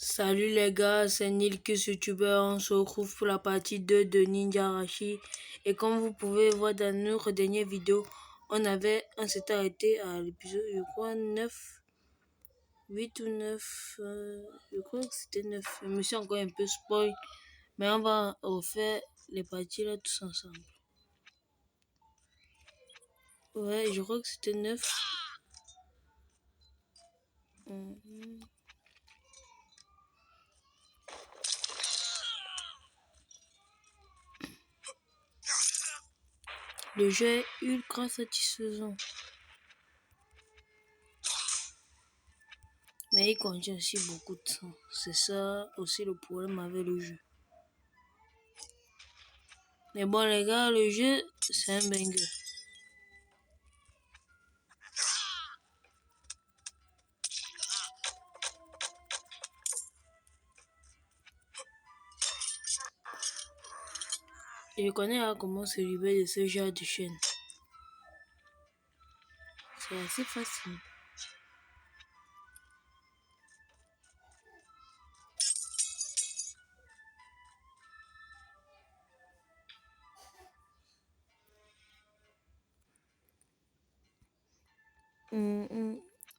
Salut les gars, c'est Nilkus YouTuber, on se retrouve pour la partie 2 de Ninja Arashi. Et comme vous pouvez voir dans notre dernière vidéo, on s'était arrêté à l'épisode, je crois, 9, 8 ou 9, je crois que c'était 9. Je me suis encore un peu spoil, mais on va refaire les parties là tous ensemble. Ouais, je crois que c'était 9. Le jeu est ultra satisfaisant. Mais il contient aussi beaucoup de sang. C'est ça aussi le problème avec le jeu. Mais bon les gars, le jeu, c'est un banger. Je connais comment se libérer de ce genre de chaîne. C'est assez facile.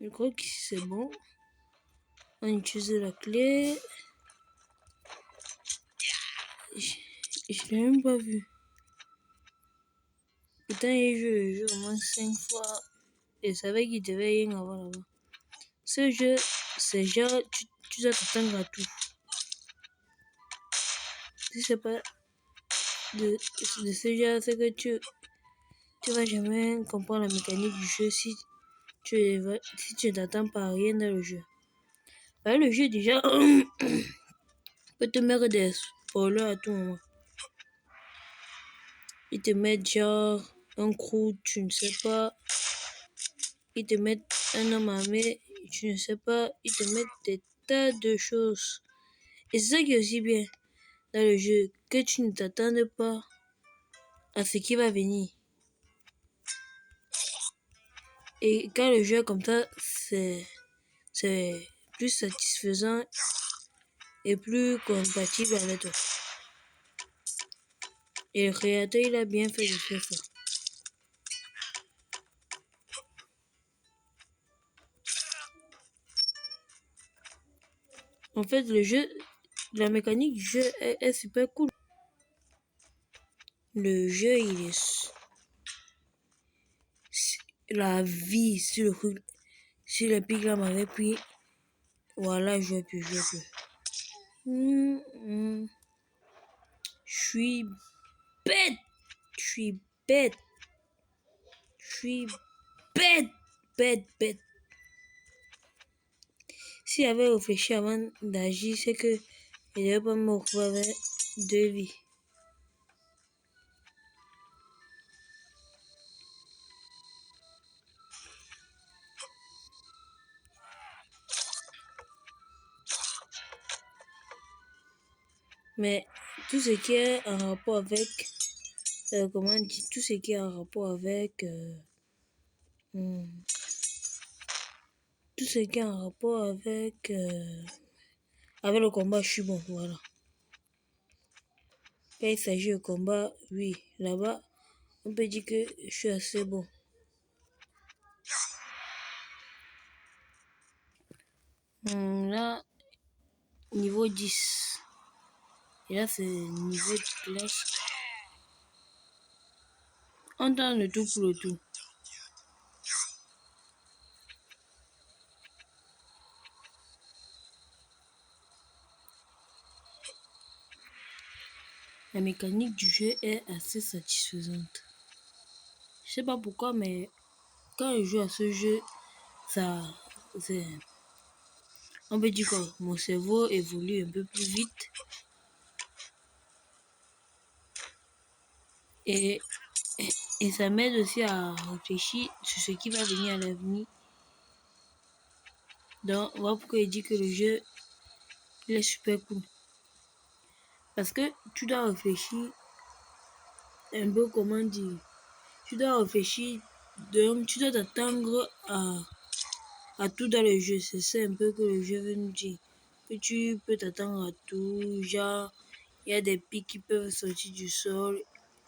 Je crois que c'est bon. On utilise la clé. Je l'ai même pas vu. Pourtant, il joue le jeu au moins 5 fois. Et je savais qu'il devait y en avoir là-bas. Ce jeu, c'est genre, tu dois t'attendre à tout. Si c'est pas de ce genre, c'est que tu vas jamais comprendre la mécanique du jeu si tu ne t'attends pas à rien dans le jeu. Le jeu déjà peut te mettre des spoilers à tout moment. Ils te mettent genre un crew, tu ne sais pas. Ils te mettent un homme armé, tu ne sais pas. Ils te mettent des tas de choses. Et c'est ça qui est aussi bien dans le jeu, que tu ne t'attendes pas à ce qui va venir. Et quand le jeu est comme ça, c'est plus satisfaisant et plus compatible avec toi. Et le créateur, il a bien fait de faire ça. En fait, le jeu, la mécanique du jeu est super cool. Le jeu, il est... La vie sur le pic là m'avait pris. Voilà, je vais plus. Je suis bête. Je suis bête. Je suis bête. Si j'avais réfléchi avant d'agir, c'est que je ne devais pas me retrouver avec 2 vies. Mais tout ce qui est en rapport avec... comment dire, tout ce qui est en rapport avec... tout ce qui est en rapport avec... avec le combat, je suis bon, voilà. Quand il s'agit de combat, oui, là-bas, on peut dire que je suis assez bon. Là, niveau 10. Et là, c'est niveau de classe. On donne le tout pour le tout. La mécanique du jeu est assez satisfaisante. Je sais pas pourquoi, mais quand je joue à ce jeu, on peut dire que mon cerveau évolue un peu plus vite. Et ça m'aide aussi à réfléchir sur ce qui va venir à l'avenir. Donc, voilà pourquoi il dit que le jeu, il est super cool. Parce que tu dois réfléchir un peu, comment dire, tu dois réfléchir, donc tu dois t'attendre à tout dans le jeu. C'est ça un peu que le jeu veut nous dire. que tu peux t'attendre à tout. Genre, il y a des pics qui peuvent sortir du sol.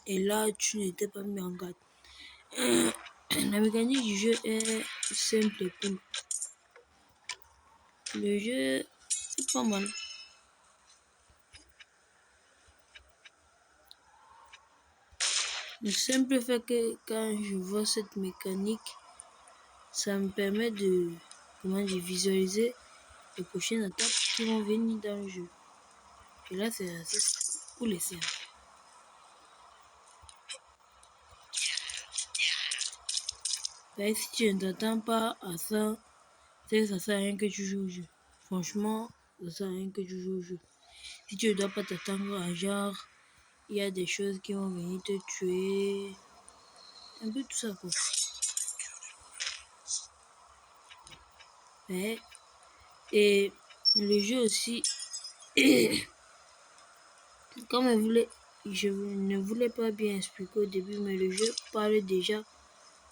Et là, tu n'étais pas mis en garde. La mécanique du jeu est simple et cool. Le jeu est pas mal. Le simple fait que quand je vois cette mécanique, ça me permet de visualiser les prochaines attaques qui vont venir dans le jeu. Et là, c'est assez cool et simple. Et si tu ne t'attends pas à ça, c'est que ça sert à rien que tu joues au jeu. Franchement, ça sert à rien que tu joues au jeu. Si tu ne dois pas t'attendre à genre, il y a des choses qui vont venir te tuer. Un peu tout ça quoi. Ouais. Et le jeu aussi, comme je ne voulais pas bien expliquer au début, mais le jeu parle déjà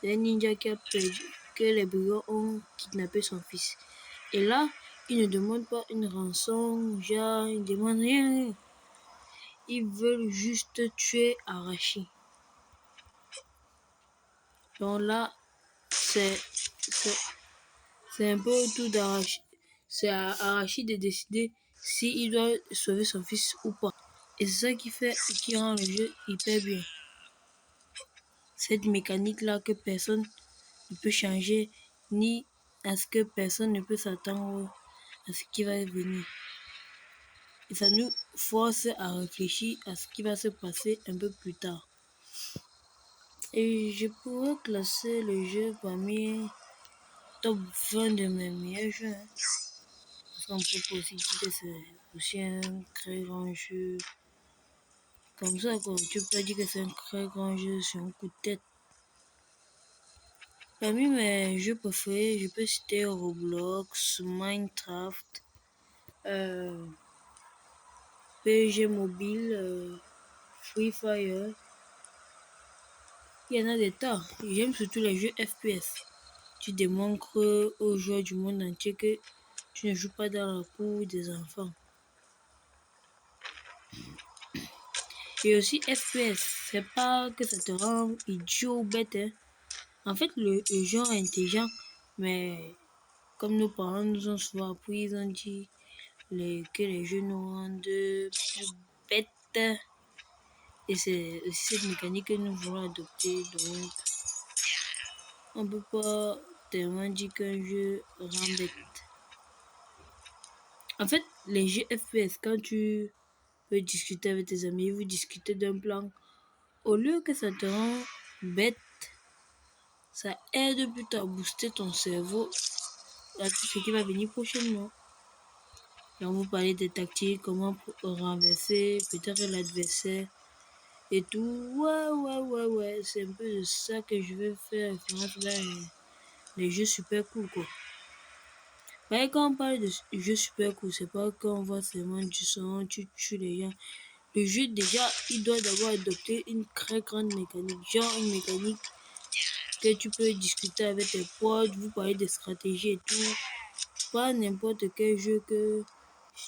d'un ninja qui a perdu, que les brigands ont kidnappé son fils. Et là, ils ne demandent pas une rançon, genre, ils ne demandent rien. Ils veulent juste tuer Arashi. Donc là, c'est un peu tout d'Arashi. C'est à Arashi de décider s'il doit sauver son fils ou pas. Et c'est ça qui rend le jeu hyper bien. Cette mécanique-là que personne ne peut changer, ni à ce que personne ne peut s'attendre à ce qui va venir. Et ça nous force à réfléchir à ce qui va se passer un peu plus tard. Et je pourrais classer le jeu parmi top 20 de mes meilleurs jeux. Parce qu'on peut aussi dire que c'est aussi un très grand jeu. Comme ça, quoi. Tu peux dire que c'est un très grand jeu sur un coup de tête. Parmi mes jeux préférés, je peux citer Roblox, Minecraft, PUBG Mobile, Free Fire. Il y en a des tas. J'aime surtout les jeux FPS. Tu démontres aux joueurs du monde entier que tu ne joues pas dans la cour des enfants. Et aussi FPS, c'est pas que ça te rend idiot ou bête. Hein. En fait, le jeu est intelligent, mais comme nos parents nous ont souvent appris, ils ont dit que les jeux nous rendent plus bêtes. Et c'est aussi cette mécanique que nous voulons adopter. Donc, on peut pas tellement dire qu'un jeu rend bête. En fait, les jeux FPS, quand tu peux discuter avec tes amis, vous discutez d'un plan, au lieu que ça te rend bête, ça aide plutôt à booster ton cerveau à tout ce qui va venir prochainement. Et on vous parler des tactiques, comment renverser peut-être l'adversaire et tout. Ouais. C'est un peu de ça que je veux faire référence dans les jeux super cool, quoi. Mais quand on parle de jeux super cool, c'est pas quand on voit seulement du son, tu tues les gens. Le jeu, déjà, il doit d'abord adopter une très grande mécanique. Genre une mécanique que tu peux discuter avec tes potes, vous parler de stratégie et tout. Pas n'importe quel jeu que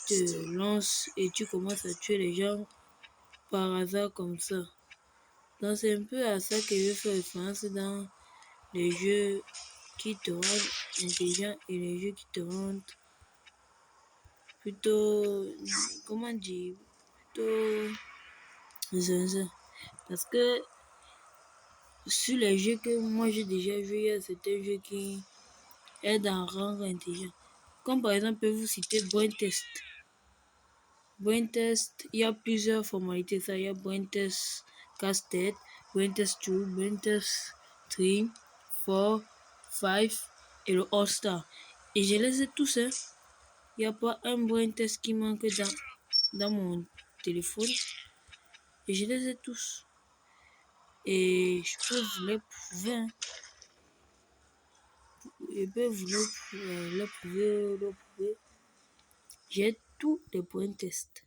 tu te lances et tu commences à tuer les gens par hasard comme ça. Donc c'est un peu à ça que je fais référence dans les jeux qui te rendent intelligent et les jeux qui te rendent plutôt, comment dire, plutôt zinzin. Parce que sur les jeux que moi j'ai déjà joué, c'était un jeu qui est dans rang intelligent. Comme par exemple, je peux vous citer Brain Test. Brain Test, il y a plusieurs formalités. Ça, il y a Brain Test casse-tête, Brain Test 2, Brain Test 3, 4, 5 et le All-Star. Et je les ai tous. Hein. Il n'y a pas un Brain Test qui manque dans mon téléphone. Et je les ai tous. Et je peux vous les prouver. Hein. Je peux vous le prouver. J'ai tous les Brain Tests.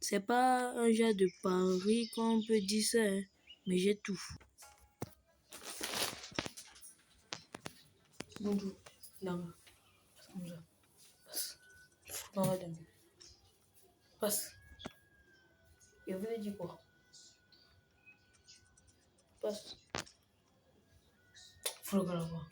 C'est pas un genre de pari qu'on peut dire ça, hein, mais j'ai tout. Bonjour. Non, comme ça. Non, regarde. Passe. Je voulais dire quoi? Passe. Faut le là-bas.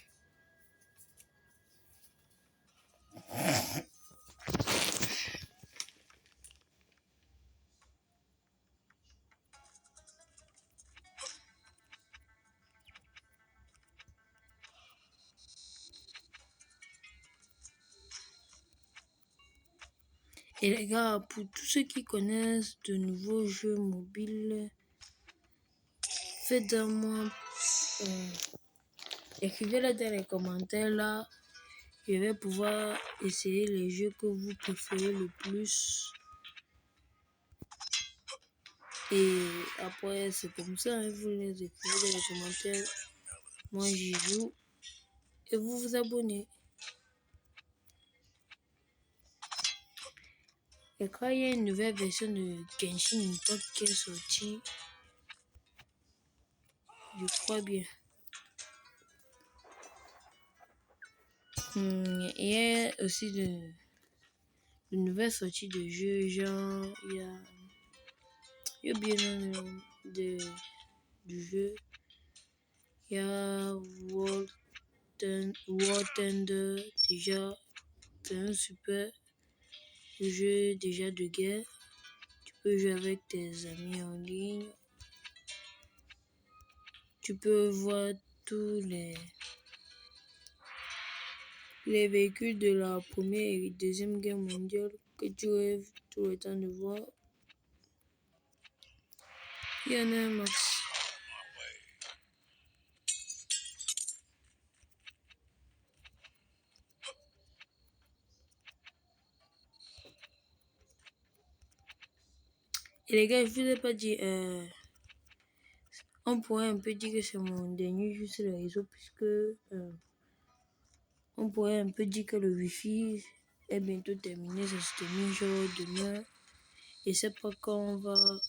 Et les gars, pour tous ceux qui connaissent de nouveaux jeux mobiles, faites-moi, écrivez-le dans les commentaires là. Je vais pouvoir essayer les jeux que vous préférez le plus. Et après, c'est comme ça, hein, vous les écrivez dans les commentaires. Moi, j'y joue. Et vous vous abonnez. Et quand il y a une nouvelle version de Genshin Impact qui est sortie, je crois bien. Il y a aussi de nouvelles sorties de jeux, genre, il y a bien le nom du jeu. Il y a War Thunder, déjà, c'est un super jeu déjà de guerre. Tu peux jouer avec tes amis en ligne. Tu peux voir tous les véhicules de la Première et Deuxième Guerre mondiale que tu rêves tout le temps de voir. Il y en a un max. Et les gars, je vous ai pas dit, on pourrait un peu dire que c'est mon dernier jeu sur le réseau puisque on pourrait un peu dire que le Wi-Fi est bientôt terminé, ça se termine genre demain. Et c'est pas quand on va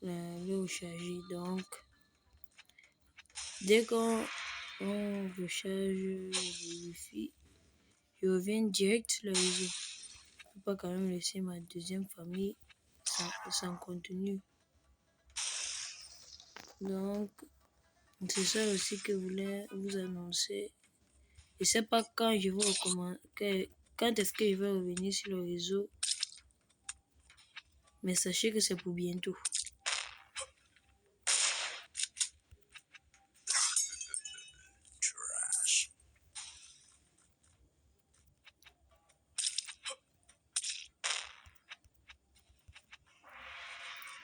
le recharger. Donc, dès qu'on recharge le Wi-Fi, je reviens direct sur le réseau. Je peux pas quand même laisser ma deuxième famille sans contenu. Donc, c'est ça aussi que je voulais vous annoncer. Je sais pas quand je vais recommencer, quand est-ce que je vais revenir sur le réseau, mais sachez que c'est pour bientôt.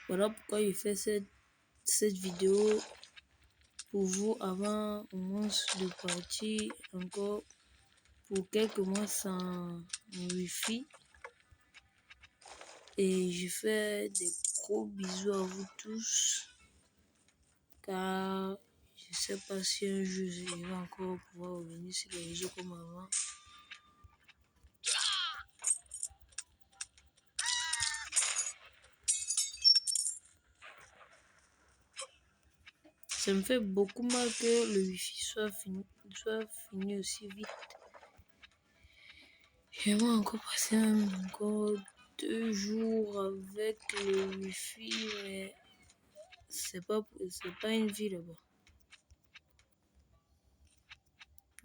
Voilà pourquoi je fais cette vidéo pour vous avant au moins de partir encore pour quelques mois sans Wi-Fi. Et je fais des gros bisous à vous tous, car je sais pas si un jour je vais encore pouvoir revenir sur les réseaux comme avant. Ça me fait beaucoup mal que le Wi-Fi soit fini aussi vite. J'aimerais encore passer encore 2 jours avec le Wi-Fi, mais c'est pas une vie là-bas.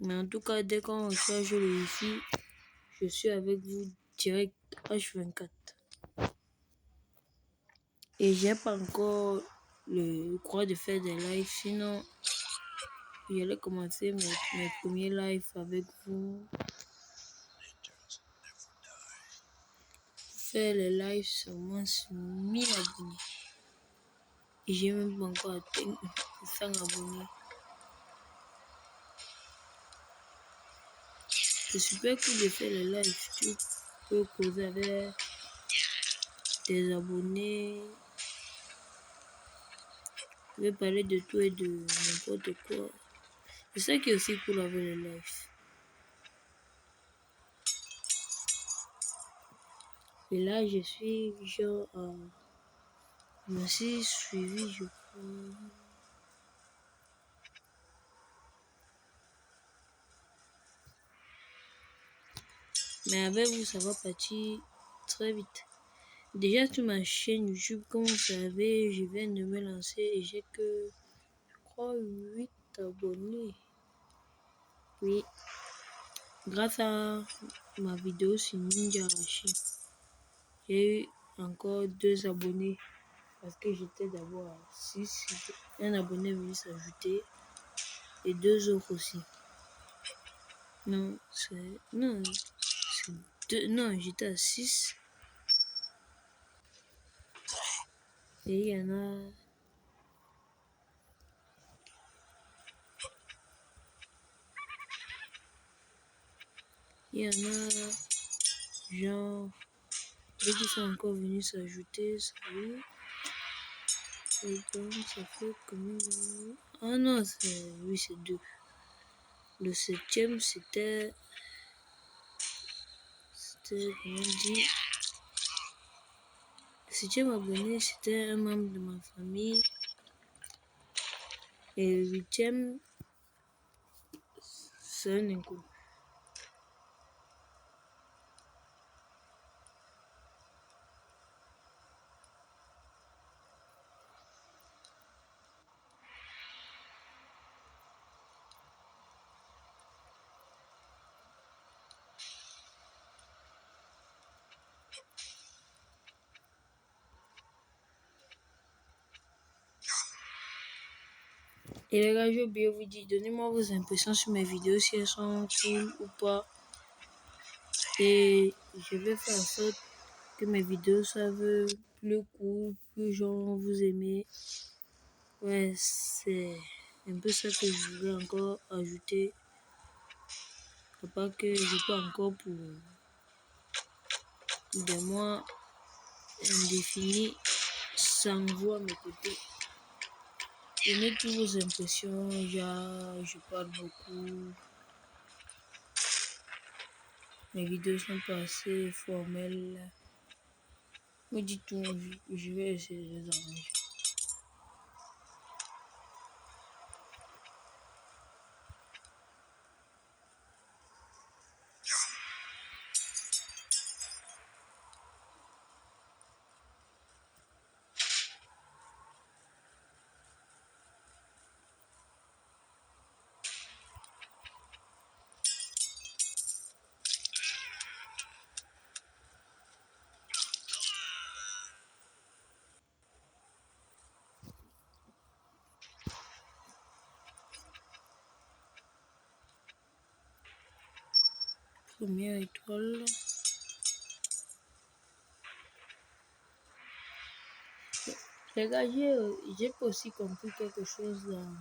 Mais en tout cas, dès qu'on recharge le Wi-Fi, je suis avec vous direct H24. Et j'ai pas encore le droit de faire des lives, sinon j'allais commencer mes premiers lives avec vous. Faire les lives sur moins 1000 abonnés. Et j'ai même pas encore atteint 100 abonnés. C'est super cool de faire les lives. Tu peux causer avec tes abonnés. Tu peux parler de tout et de n'importe quoi. C'est ça qui est aussi cool avec les lives. Et là, je suis genre je me suis suivi, je crois. Mais avec vous, ça va partir très vite. Déjà sur ma chaîne YouTube, comme vous savez, je viens de me lancer et j'ai que, je crois, 8 abonnés. Oui, grâce à ma vidéo sur Ninja Arashi, j'ai eu encore 2 abonnés parce que j'étais d'abord à 6. Un abonné est venu s'ajouter et 2 autres aussi. Non, c'est... Non, c'est 2... Non, j'étais à 6. Et il y en a... Il y en a... Genre... Et qui sont encore venus s'ajouter, oui. Et donc, ça fait combien de... Ah non, c'est... Oui, c'est 2. Le 7e, c'était... Comment dire... Le 7e abonné, c'était un membre de ma famille. Et le 8e, c'est un inconnu. Et les gars, j'ai oublié de vous dire, donnez-moi vos impressions sur mes vidéos, si elles sont cool ou pas. Et je vais faire en sorte que mes vidéos soient plus cool, plus genre vous aimez. Ouais, c'est un peu ça que je voulais encore ajouter. À part que je peux encore pour des mois indéfinis sans vous à mes côtés. Donnez toutes vos impressions, genre je parle beaucoup. Mes vidéos sont pas assez formelles. Me dites tout, je vais essayer de les arranger. Première étoile. Les gars, j'ai pas aussi compris quelque chose dans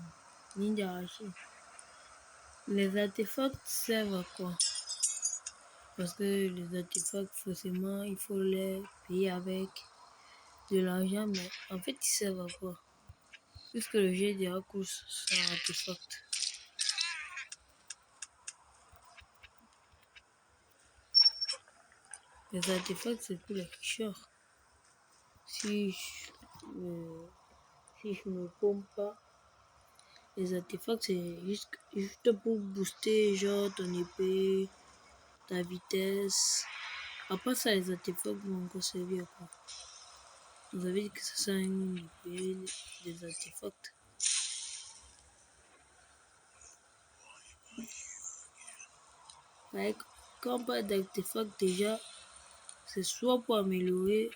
Ninja Arashi. Les artefacts servent à quoi? Parce que les artefacts, forcément, il faut les payer avec de l'argent, mais en fait, ils servent à quoi? Puisque le jeu est déjà cool sans artefacts. Les artefacts, c'est pour les tricheurs. Si je me trompe pas, les artefacts, c'est juste pour booster genre ton épée, ta vitesse. À part ça, les artefacts vont encore servir à quoi? Vous avez dit que ça sert à une épée, des artefacts. Ouais, quand on parle d'artefacts, déjà, c'est soit pour améliorer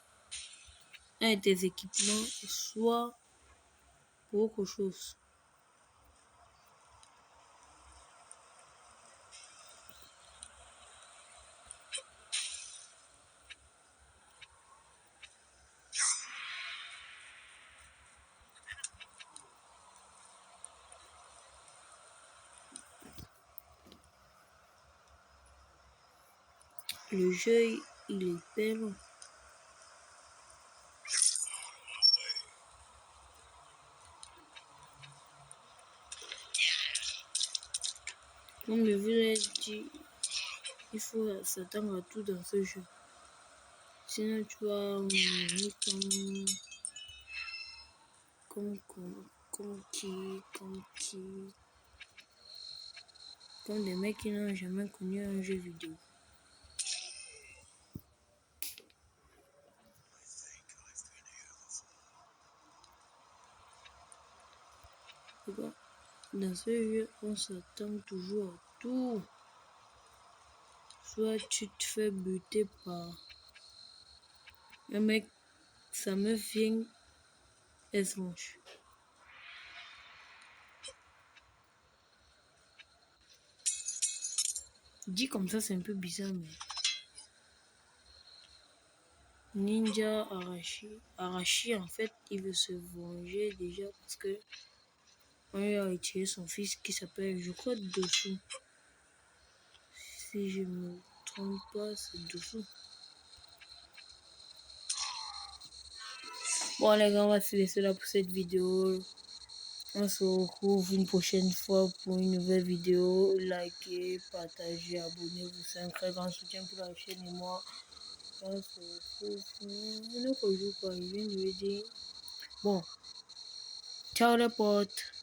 un de tes équipements, soit pour autre chose. Le jeu, il est hyper long. Comme je vous l'ai dit, il faut s'attendre à tout dans ce jeu. Sinon, tu vas mourir comme des mecs qui n'ont jamais connu un jeu vidéo. Dans ce jeu, on s'attend toujours à tout. Soit tu te fais buter par un mec, ça me vient S-Manche. Dit comme ça, c'est un peu bizarre, mais... Ninja Arashi, en fait, il veut se venger déjà parce que on lui a retiré son fils qui s'appelle, je crois, Dessous. Si je me trompe pas, c'est Dessous. Bon les gars, on va se laisser là pour cette vidéo. On se retrouve une prochaine fois pour une nouvelle vidéo. Likez, partagez, abonnez-vous. C'est un très grand soutien pour la chaîne et moi. On se retrouve un autre jour quoi. Je viens de le dire. Bon, ciao les potes.